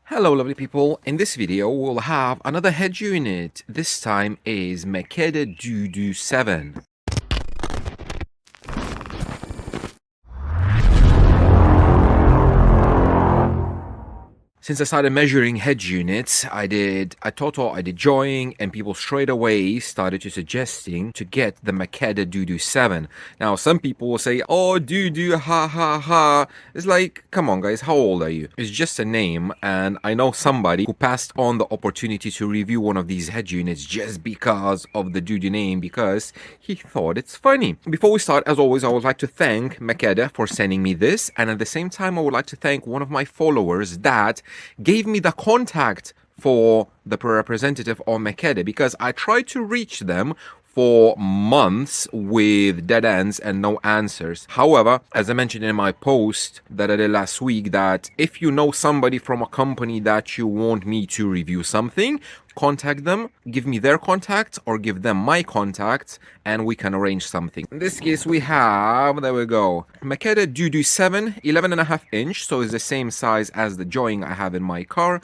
Hello lovely people, in this video we'll have another head unit. This time is MEKEDE DUDU7. Since I started measuring head units, I did drawing, and people straight away started to suggesting to get the MEKEDE DUDU7. Now, some people will say, oh, DUDU, ha ha ha. It's like, come on guys, how old are you? It's just a name, and I know somebody who passed on the opportunity to review one of these head units just because of the DUDU name, because he thought it's funny. Before we start, as always, I would like to thank MEKEDE for sending me this, and at the same time, I would like to thank one of my followers that gave me the contact for the representative of MEKEDE, because I tried to reach them for months with dead ends and no answers. However, as I mentioned in my post that I did last week, that if you know somebody from a company that you want me to review something, contact them, give me their contact or give them my contact, and we can arrange something. In this case we have, there we go, MEKEDE DUDU7, 11.5 inch, so it's the same size as the drawing I have in my car.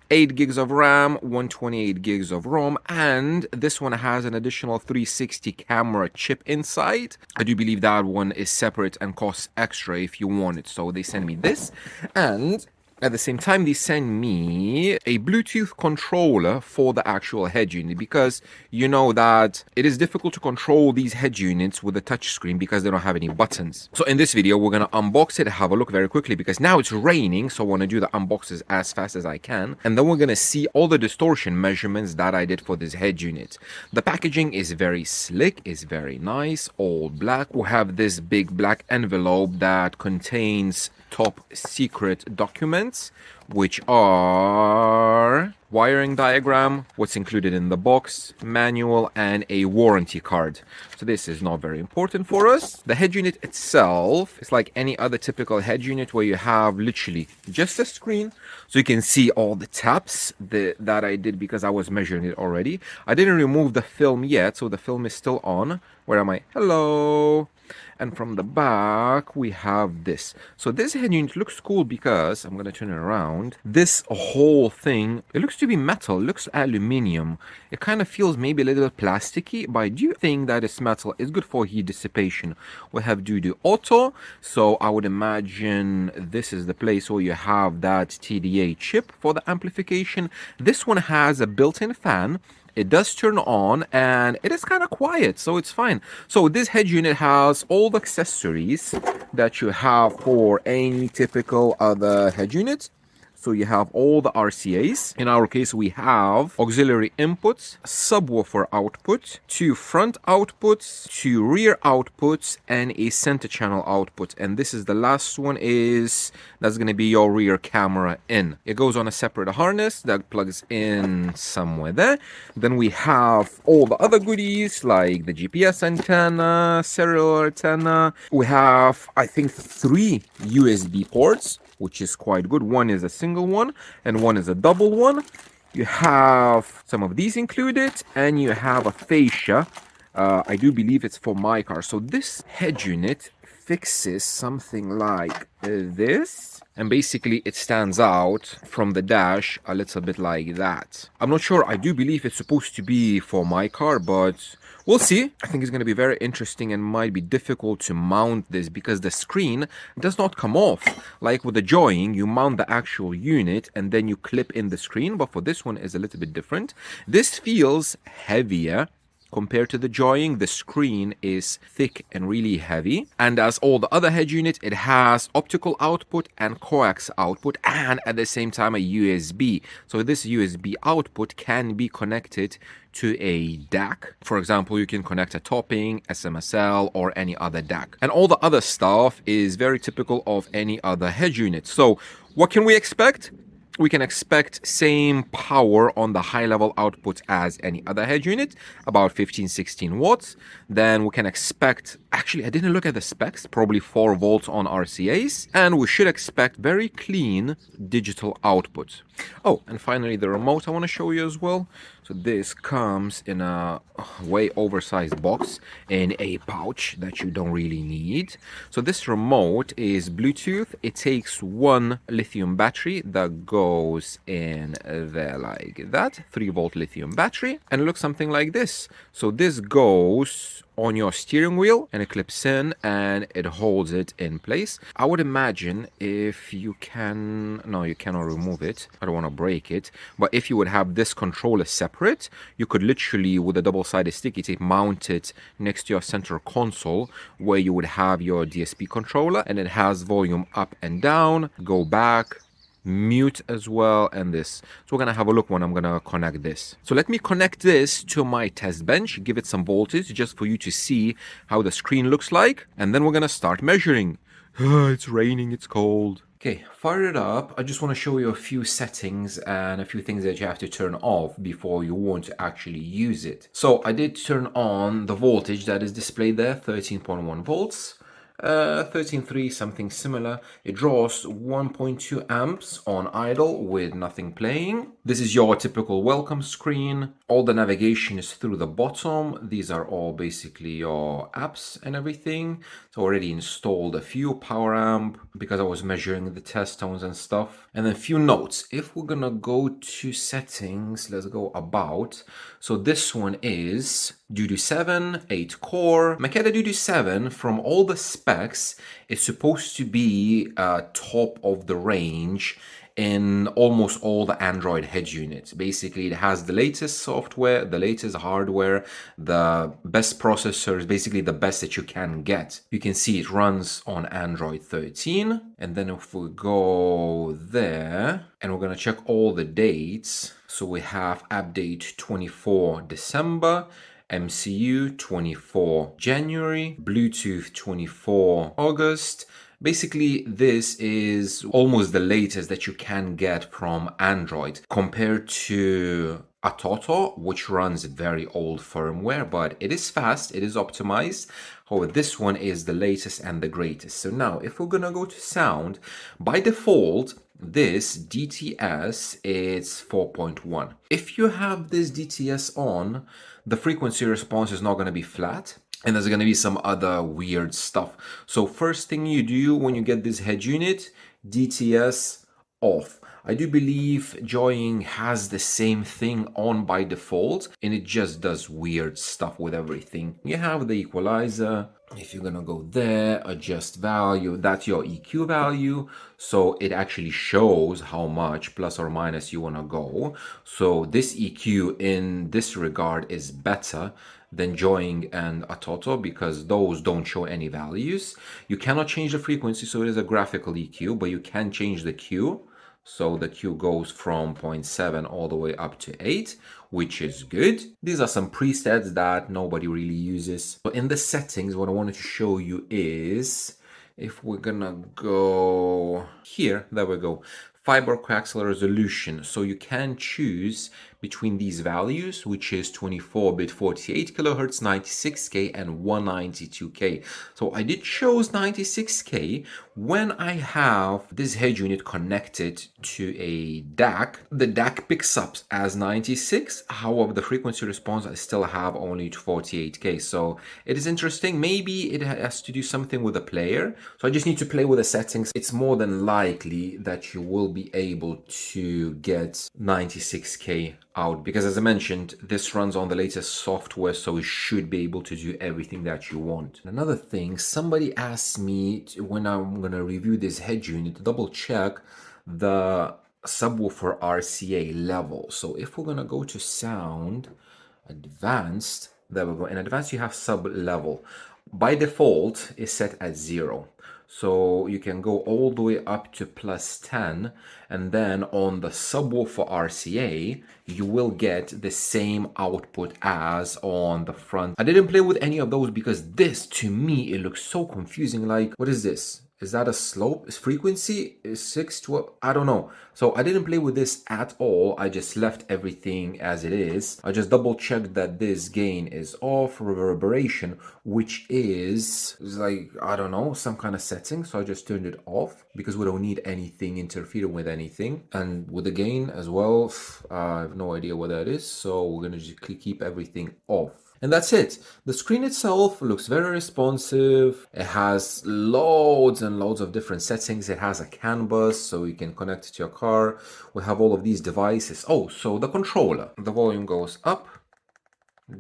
8 gigs of RAM, 128 gigs of ROM, and this one has an additional 360 camera chip inside. I do believe that one is separate and costs extra if you want it, so they send me this, and at the same time, they send me a Bluetooth controller for the actual head unit, because you know that it is difficult to control these head units with a touchscreen because they don't have any buttons. So in this video, we're going to unbox it, have a look very quickly, because now it's raining, so I want to do the unboxes as fast as I can. And then we're going to see all the distortion measurements that I did for this head unit. The packaging is very slick, is very nice, all black. We have this big black envelope that contains top secret documents, which are wiring diagram, what's included in the box, manual, and a warranty card. So this is not very important for us. The head unit itself is like any other typical head unit, where you have literally just a screen, so you can see all the taps that I did because I was measuring it already. I didn't remove the film yet, so the film is still on. Where am I? Hello. And from the back we have this. So this head unit looks cool because I'm gonna turn it around. This whole thing, it looks to be metal, it looks aluminium. It kind of feels maybe a little plasticky, but I do think that it's metal. It's good for heat dissipation. We have DUDUAUTO, so I would imagine this is the place where you have that TDA chip for the amplification. This one has a built-in fan. It does turn on, and it is kind of quiet, so it's fine. So this head unit has all the accessories that you have for any typical other head unit. So you have all the RCAs. In our case, we have auxiliary inputs, subwoofer output, 2 front outputs, 2 rear outputs, and a center channel output. And this is the last one, that's going to be your rear camera in. It goes on a separate harness that plugs in somewhere there. Then we have all the other goodies like the GPS antenna, cellular antenna. We have, I think, 3 USB ports, which is quite good. One is a single one and one is a double one. You have some of these included, and you have a fascia. I do believe it's for my car. So this head unit fixes something like this, and basically it stands out from the dash a little bit like that. I'm not sure. I do believe it's supposed to be for my car, but we'll see. I think it's going to be very interesting, and might be difficult to mount this because the screen does not come off. Like with the drawing, you mount the actual unit and then you clip in the screen, but for this one is a little bit different. This feels heavier. Compared to the drawing, the screen is thick and really heavy. And as all the other head units, it has optical output and coax output, and at the same time a USB. So this USB output can be connected to a DAC. For example, you can connect a topping, SMSL, or any other DAC. And all the other stuff is very typical of any other head unit. So what can we expect? We can expect same power on the high level output as any other head unit, about 15-16 watts. Then we can expect Actually, I didn't look at the specs, probably 4 volts on RCAs, and we should expect very clean digital output. Oh, and finally the remote I want to show you as well. So this comes in a way oversized box in a pouch that you don't really need. So this remote is Bluetooth. It takes one lithium battery that goes in there like that, 3-volt lithium battery, and it looks something like this. So this goes on your steering wheel and it clips in and it holds it in place. I would imagine if you can, no, you cannot remove it. I don't want to break it, but if you would have this controller separate, you could literally with a double-sided sticky tape mount it next to your center console where you would have your DSP controller, and it has volume up and down, go back, mute as well, and this. So we're gonna have a look when I'm gonna connect this. So let me connect this to my test bench, give it some voltage just for you to see how the screen looks like, and then we're gonna start measuring. It's raining, it's cold. Okay, fire it up. I just want to show you a few settings and a few things that you have to turn off before you want to actually use it. So I did turn on the voltage that is displayed there, 13.1 volts. 13.3, something similar. It draws 1.2 amps on idle with nothing playing. This is your typical welcome screen. All the navigation is through the bottom. These are all basically your apps and everything. So already installed a few power amp because I was measuring the test tones and stuff. And then a few notes. If we're gonna go to settings, let's go about. So this one is DUDU7, 8 core. MEKEDE DUDU7, from all the specs, is supposed to be top of the range in almost all the Android head units. Basically, it has the latest software, the latest hardware, the best processors, basically the best that you can get. You can see it runs on Android 13. And then if we go there, and we're gonna check all the dates. So we have update 24 December, MCU 24 January, Bluetooth 24 August. Basically, this is almost the latest that you can get from Android compared to ATOTO, which runs very old firmware, but it is fast, it is optimized. However, this one is the latest and the greatest. So now, if we're gonna go to sound, by default, this DTS is 4.1. If you have this DTS on, the frequency response is not going to be flat, and there's going to be some other weird stuff. So first thing you do when you get this head unit, DTS off. I do believe Joying has the same thing on by default, and it just does weird stuff with everything. You have the equalizer. If you're gonna go there, adjust value, that's your EQ value. So it actually shows how much plus or minus you wanna go. So this EQ in this regard is better than Joying and ATOTO because those don't show any values. You cannot change the frequency, so it is a graphical EQ, but you can change the Q. So the Q goes from 0.7 all the way up to 8, which is good. These are some presets that nobody really uses. So in the settings, what I wanted to show you is, if we're gonna go here, there we go. Fiber coaxial resolution. So you can choose between these values, which is 24-bit 48 kilohertz, 96K and 192K. So I did choose 96K when I have this head unit connected to a DAC. The DAC picks up as 96. However, the frequency response I still have only to 48K. So it is interesting. Maybe it has to do something with the player. So I just need to play with the settings. It's more than likely that you will be able to get 96K out because, as I mentioned, this runs on the latest software, so it should be able to do everything that you want. Another thing, somebody asked me when I'm gonna review this head unit to double check the subwoofer RCA level. So if we're gonna go to sound, advanced, there we go. In advanced you have sub level. By default is set at 0. So you can go all the way up to +10, and then on the subwoofer RCA, you will get the same output as on the front. I didn't play with any of those because this, to me, it looks so confusing. Like, what is this? Is that a slope? Is frequency is 6 to I don't know. So I didn't play with this at all. I just left everything as it is. I just double checked that this gain is off, reverberation, which is like, I don't know, some kind of setting. So I just turned it off because we don't need anything interfering with anything. And with the gain as well, I have no idea what that is. So we're gonna just keep everything off. And that's it. The screen itself looks very responsive. It has loads and loads of different settings. It has a CAN bus, so you can connect it to your car. We have all of these devices. Oh, so the controller. The volume goes up,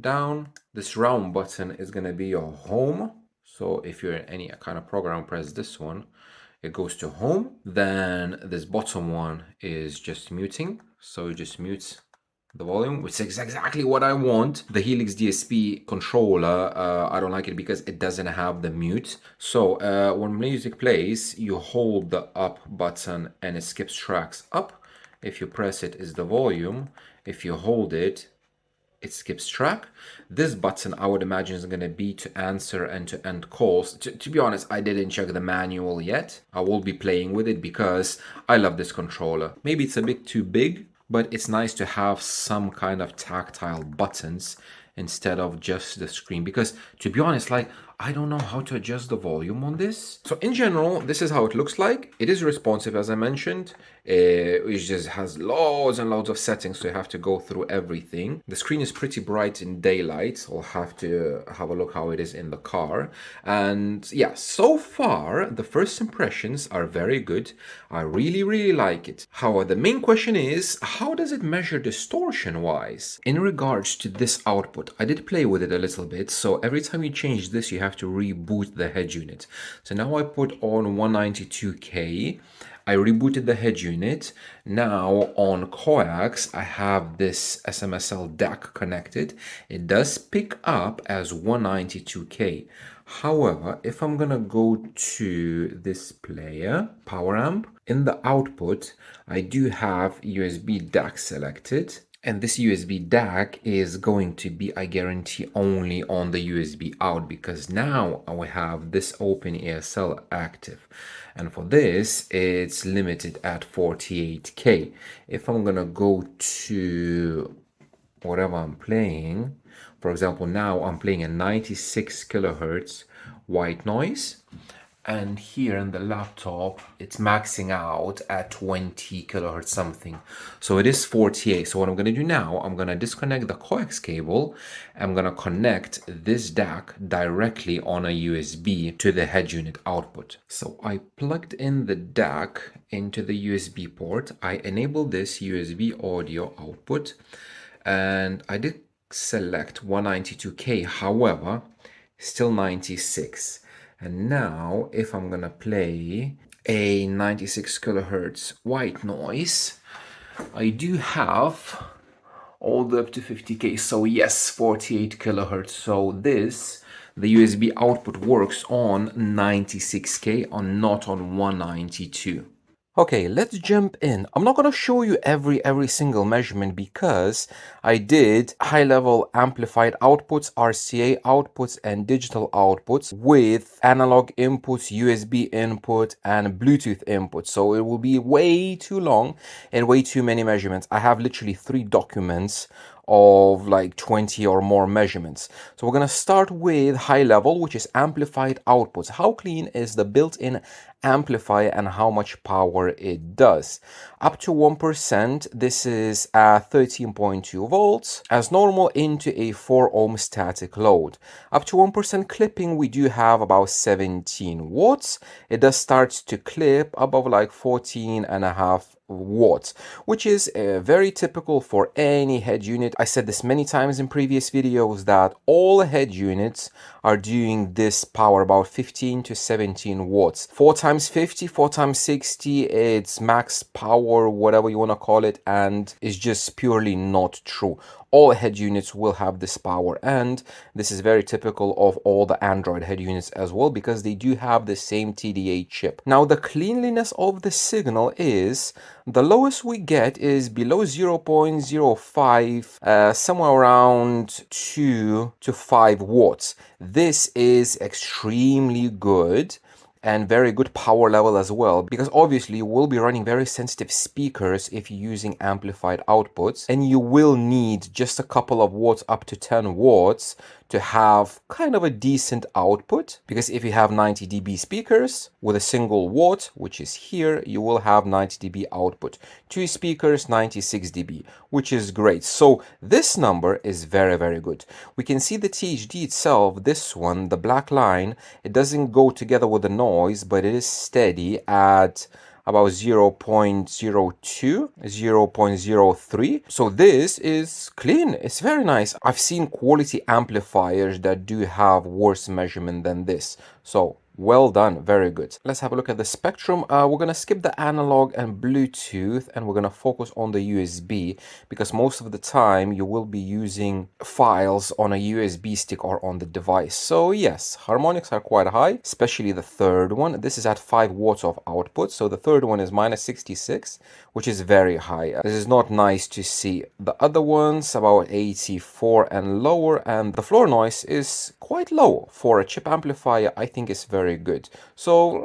down. This round button is going to be your home. So if you're in any kind of program, press this one. It goes to home. Then this bottom one is just muting. So you just mute the volume, which is exactly what I want. The Helix DSP controller, I don't like it because it doesn't have the mute. So when music plays, you hold the up button and it skips tracks up. If you press it, is the volume. If you hold it, it skips track. This button, I would imagine, is going to be to answer end-to-end calls. To be honest, I didn't check the manual yet. I will be playing with it because I love this controller. Maybe it's a bit too big, but it's nice to have some kind of tactile buttons instead of just the screen, because to be honest, like, I don't know how to adjust the volume on this. So in general, this is how it looks like. It is responsive, as I mentioned. It just has loads and loads of settings, so you have to go through everything. The screen is pretty bright in daylight. I'll have to have a look how it is in the car. And yeah, so far, the first impressions are very good. I really like it. However, the main question is, how does it measure distortion-wise? In regards to this output, I did play with it a little bit. So every time you change this, you have to reboot the head unit. So now I put on 192K. I rebooted the head unit. Now on coax, I have this SMSL DAC connected. It does pick up as 192K. However, if I'm gonna go to this player, power amp, in the output, I do have USB DAC selected. And this USB DAC is going to be, I guarantee, only on the USB out, because now I have this Open ESL active. And for this, it's limited at 48K. If I'm gonna go to whatever I'm playing, for example, now I'm playing a 96 kilohertz white noise. And here in the laptop, it's maxing out at 20 kilohertz something. So it is 48. So what I'm going to do now, I'm going to disconnect the coax cable. I'm going to connect this DAC directly on a USB to the head unit output. So I plugged in the DAC into the USB port. I enabled this USB audio output, and I did select 192K. However, still 96. And now if I'm gonna play a 96 kilohertz white noise, I do have all the way up to 50K. So yes, 48 kilohertz. So this, the USB output works on 96K, on not on 192. Okay, let's jump in. I'm not going to show you every single measurement because I did high-level amplified outputs, RCA outputs, and digital outputs with analog inputs, USB input, and Bluetooth input. So it will be way too long and way too many measurements. I have literally 3 documents of like 20 or more measurements. So we're going to start with high level, which is amplified outputs. How clean is the built-in amplifier and how much power it does? Up to 1%, this is at 13.2 volts as normal into a 4 ohm static load. Up to 1% clipping, we do have about 17 watts. It does start to clip above like 14.5 watts, which is very typical for any head unit. I said this many times in previous videos that all head units are doing this power, about 15 to 17 watts. 4 times 50, 4 times 60, it's max power, whatever you want to call it, and it's just purely not true. All head units will have this power, and this is very typical of all the Android head units as well, because they do have the same TDA chip. Now, the cleanliness of the signal is, the lowest we get is below 0.05, somewhere around 2 to 5 watts. This is extremely good. and very good power level as well, because obviously you will be running very sensitive speakers if you're using amplified outputs, and you will need just a couple of watts up to 10 watts to have kind of a decent output, because if you have 90 dB speakers with a single watt, which is here, you will have 90 dB output. Two speakers, 96 dB, which is great. So this number is very, very good. We can see the THD itself, this one, the black line, it doesn't go together with the noise, but it is steady at about 0.02, 0.03. So this is clean. It's very nice. I've seen quality amplifiers that do have worse measurement than this. So well done, very good. Let's have a look at the spectrum. We're gonna skip the analog and Bluetooth, and we're gonna focus on the USB, because most of the time you will be using files on a USB stick or on the device. So yes, harmonics are quite high, especially the third one. This is at 5 watts of output, so the third one is -66, which is very high. This is not nice to see. The other ones about 84 and lower, and the floor noise is quite low for a chip amplifier. I think it's very good. So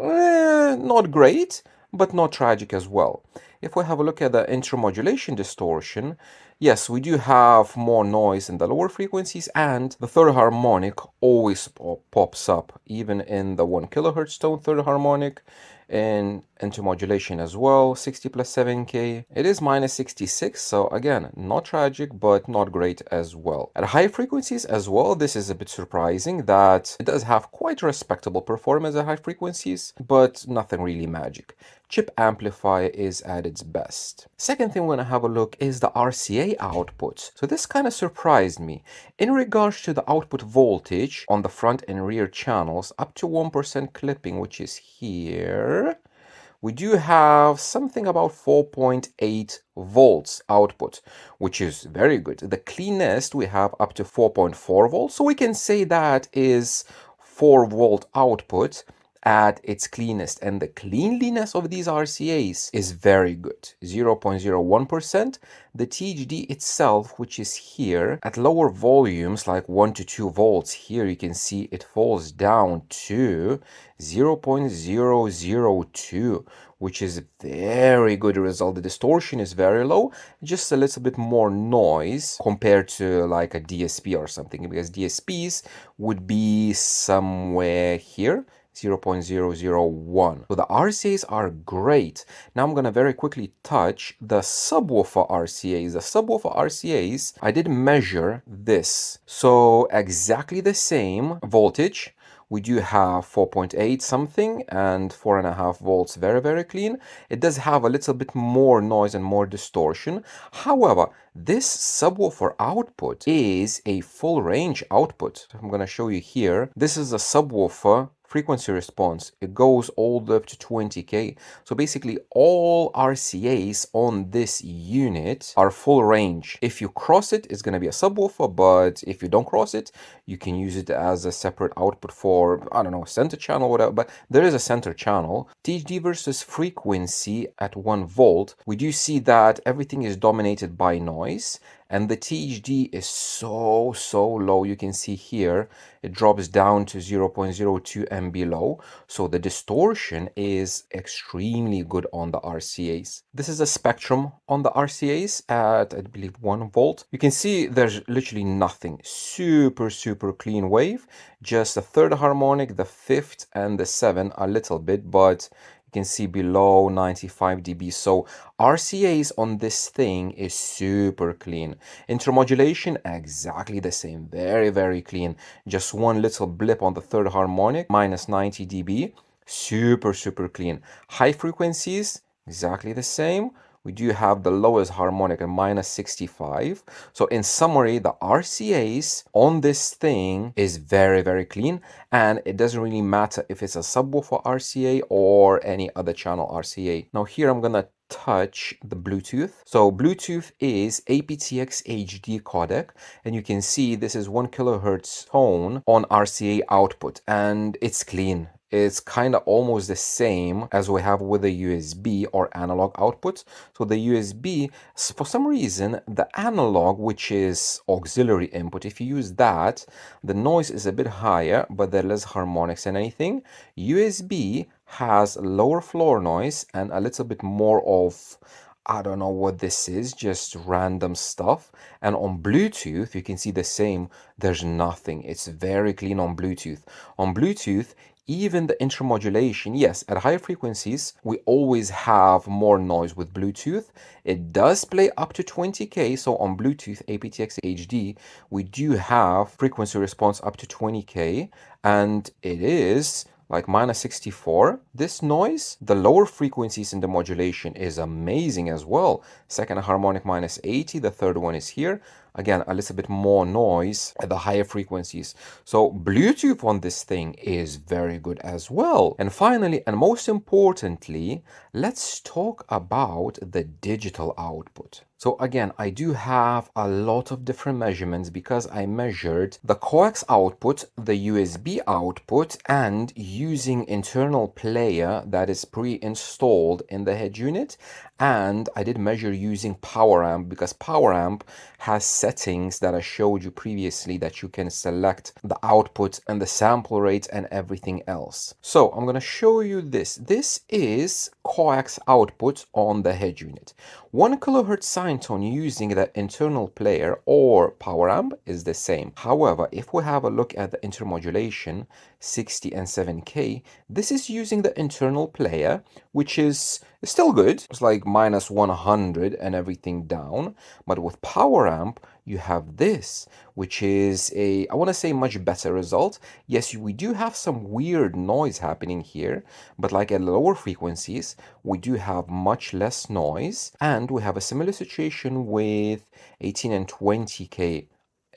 not great, but not tragic as well. If we have a look at the intermodulation distortion, yes, we do have more noise in the lower frequencies, and the third harmonic always pops up, even in the 1 kilohertz tone third harmonic, and intermodulation as well, 60 plus 7K. It is -66, so again, not tragic, but not great as well. At high frequencies as well, this is a bit surprising that it does have quite respectable performance at high frequencies, but nothing really magic. Chip amplifier is at its best. Second thing we're gonna have a look is the RCA output. So this kind of surprised me. In regards to the output voltage on the front and rear channels, up to 1% clipping, which is here, we do have something about 4.8 volts output, which is very good. The cleanest we have up to 4.4 volts, so we can say that is 4-volt output at its cleanest, and the cleanliness of these RCAs is very good, 0.01%. The THD itself, which is here, at lower volumes like 1 to 2 volts, here you can see it falls down to 0.002, which is a very good result. The distortion is very low, just a little bit more noise compared to like a DSP or something, because DSPs would be somewhere here, 0.001. So the RCAs are great. Now I'm gonna very quickly touch the subwoofer RCAs. The subwoofer RCAs, I did measure this. So exactly the same voltage. We do have 4.8 something and 4.5 volts, very, very clean. It does have a little bit more noise and more distortion. However, this subwoofer output is a full range output. I'm gonna show you here. This is a subwoofer frequency response. It goes all the way up to 20K. So basically all RCAs on this unit are full range. If you cross it, it's going to be a subwoofer, but if you don't cross it, you can use it as a separate output for, I don't know, center channel, whatever, but there is a center channel. THD versus frequency at 1 volt, we do see that everything is dominated by noise, and the THD is so low. You can see here it drops down to 0.02 and below, so the distortion is extremely good on the RCAs. This is a spectrum on the RCAs at, I believe, 1 volt. You can see there's literally nothing. Super clean wave, just the third harmonic, the fifth and the 7 a little bit, but you can see below 95 dB. So RCAs on this thing is super clean. Intermodulation, exactly the same. Very clean. Just one little blip on the third harmonic, -90 dB. Super clean. High frequencies, exactly the same. We do have the lowest harmonic at -65. So in summary, the RCAs on this thing is very clean, and it doesn't really matter if it's a subwoofer RCA or any other channel RCA. Now here I'm gonna touch the Bluetooth. So Bluetooth is aptX HD codec, and you can see this is 1 kilohertz tone on RCA output, and it's clean. is kind of almost the same as we have with the USB or analog output. So the USB, for some reason, the analog, which is auxiliary input, if you use that, the noise is a bit higher, but there are less harmonics and anything. USB has lower floor noise and a little bit more of, I don't know what this is, just random stuff. And on Bluetooth, you can see the same. There's nothing. It's very clean on Bluetooth. On Bluetooth, even the intermodulation, yes, at higher frequencies, we always have more noise with Bluetooth. It does play up to 20K. So on Bluetooth aptX HD, we do have frequency response up to 20K. And it is like -64. This noise, the lower frequencies in the modulation is amazing as well. Second harmonic -80, the third one is here. Again, a little bit more noise at the higher frequencies. So Bluetooth on this thing is very good as well. And finally, and most importantly, let's talk about the digital output. So again, I do have a lot of different measurements because I measured the coax output, the USB output, and using internal player that is pre-installed in the head unit. And I did measure using power amp because power amp has settings that I showed you previously that you can select the output and the sample rate and everything else. So I'm going to show you this. This is coax output on the head unit. 1 kilohertz sine tone using the internal player or power amp is the same. However, if we have a look at the intermodulation 60 and 7K, this is using the internal player, which is still good. It's like -100 and everything down. But with power amp, you have this, which is a, I want to say, much better result. Yes, we do have some weird noise happening here, but like at lower frequencies, we do have much less noise. And we have a similar situation with 18 and 20K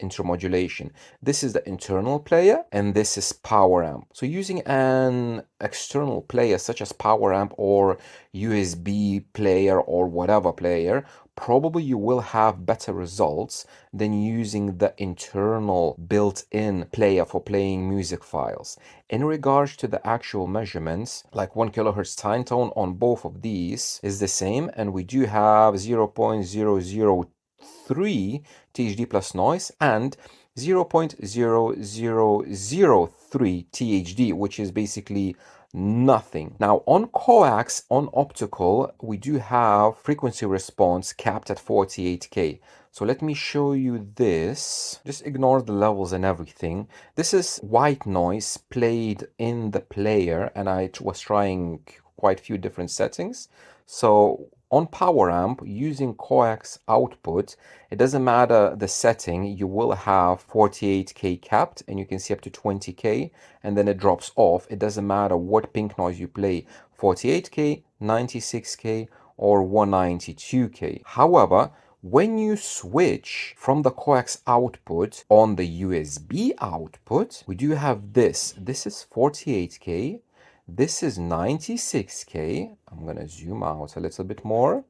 intermodulation. This is the internal player and this is power amp. So using an external player such as power amp or USB player or whatever player, probably you will have better results than using the internal built-in player for playing music files. In regards to the actual measurements, like 1 kilohertz time tone on both of these is the same, and we do have 0.003 THD plus noise and 0.0003 THD, which is basically nothing. Now on coax, on optical, we do have frequency response capped at 48K. So let me show you this. Just ignore the levels and everything. This is white noise played in the player, and I was trying quite a few different settings. So on power amp, using coax output, it doesn't matter the setting, you will have 48K capped, and you can see up to 20K, and then it drops off. It doesn't matter what pink noise you play, 48K, 96K, or 192K. However, when you switch from the coax output on the USB output, we do have this. This is 48K. This is 96K. I'm going to zoom out a little bit more.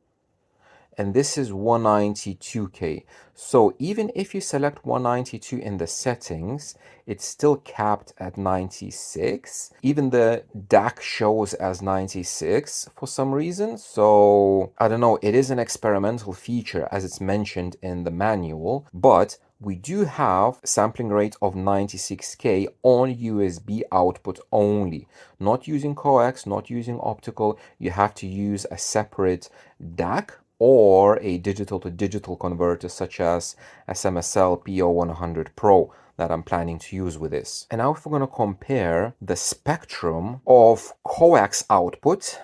And this is 192K. So even if you select 192 in the settings, it's still capped at 96. Even the DAC shows as 96 for some reason. So I don't know, it is an experimental feature as it's mentioned in the manual, but we do have sampling rate of 96K on USB output only, not using coax, not using optical. You have to use a separate DAC or a digital to digital converter such as SMSL PO100 Pro that I'm planning to use with this. And now if we're going to compare the spectrum of coax output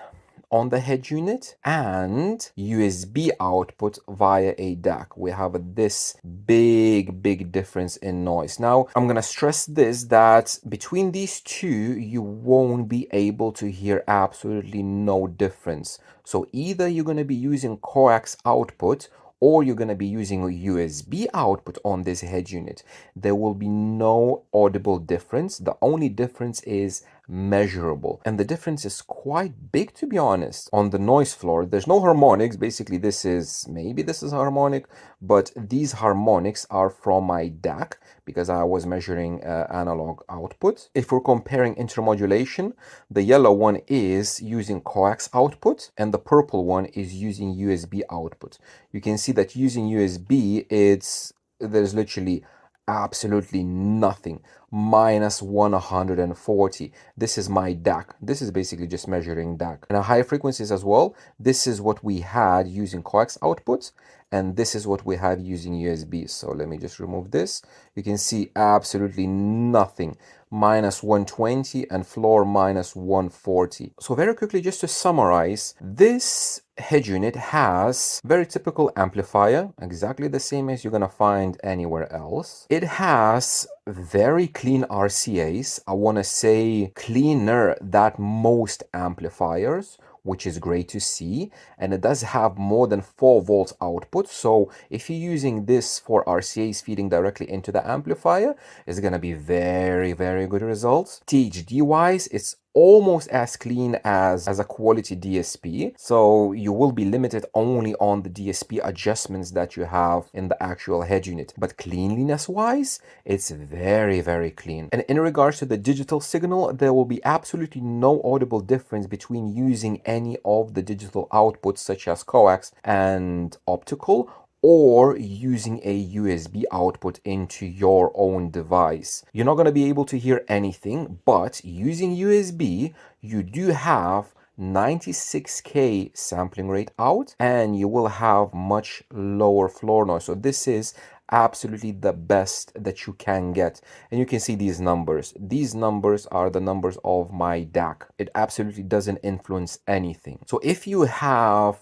on the head unit and USB output via a DAC, we have this big difference in noise. Now I'm gonna stress this, that between these two you won't be able to hear absolutely no difference. So either you're going to be using coax output or you're going to be using a USB output on this head unit. There will be no audible difference. The only difference is measurable. And the difference is quite big, to be honest. On the noise floor, there's no harmonics. Basically, maybe this is harmonic, but these harmonics are from my DAC because I was measuring analog output. If we're comparing intermodulation, the yellow one is using coax output and the purple one is using USB output. You can see that using USB, there's literally absolutely nothing. Minus 140. This is my DAC. This is basically just measuring DAC. And higher frequencies as well. This is what we had using coax output, and this is what we have using USB. So let me just remove this. You can see absolutely nothing. Minus 120 and floor minus 140. So very quickly, just to summarize, this head unit has very typical amplifier, exactly the same as you're gonna find anywhere else. It has very clean RCAs. I want to say cleaner than most amplifiers, which is great to see. And it does have more than 4 volts output. So if you're using this for RCAs feeding directly into the amplifier, it's going to be very, very good results. THD wise, it's almost as clean as a quality DSP. So you will be limited only on the DSP adjustments that you have in the actual head unit. But cleanliness wise, it's very, very clean. And in regards to the digital signal, there will be absolutely no audible difference between using any of the digital outputs such as coax and optical, or using a USB output into your own device. You're not going to be able to hear anything, but using USB, you do have 96K sampling rate out, and you will have much lower floor noise. So this is absolutely the best that you can get. And you can see these numbers. These numbers are the numbers of my DAC. It absolutely doesn't influence anything. So if you have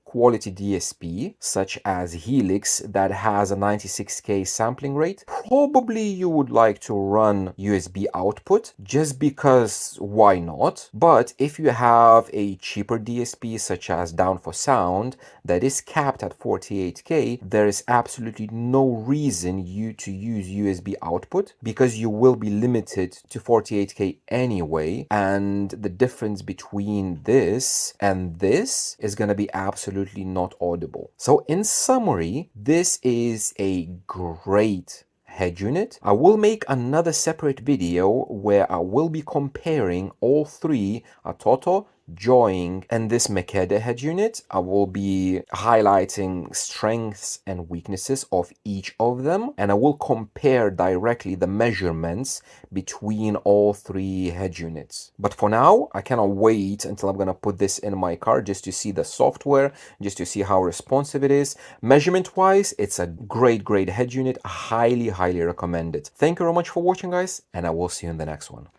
quality DSP such as Helix that has a 96K sampling rate, probably you would like to run USB output just because why not? But if you have a cheaper DSP such as Down for Sound that is capped at 48K, there is absolutely no reason you to use USB output because you will be limited to 48K anyway, and the difference between this and this is going to be absolutely not audible. So in summary, this is a great head unit. I will make another separate video where I will be comparing all three, a Toto, Joying, and this MEKEDE head unit. I will be highlighting strengths and weaknesses of each of them, and I will compare directly the measurements between all three head units. But for now, I cannot wait until I'm gonna put this in my car just to see the software, just to see how responsive it is. Measurement wise, it's a great head unit. Highly recommend it. Thank you very much for watching, guys, and I will see you in the next one.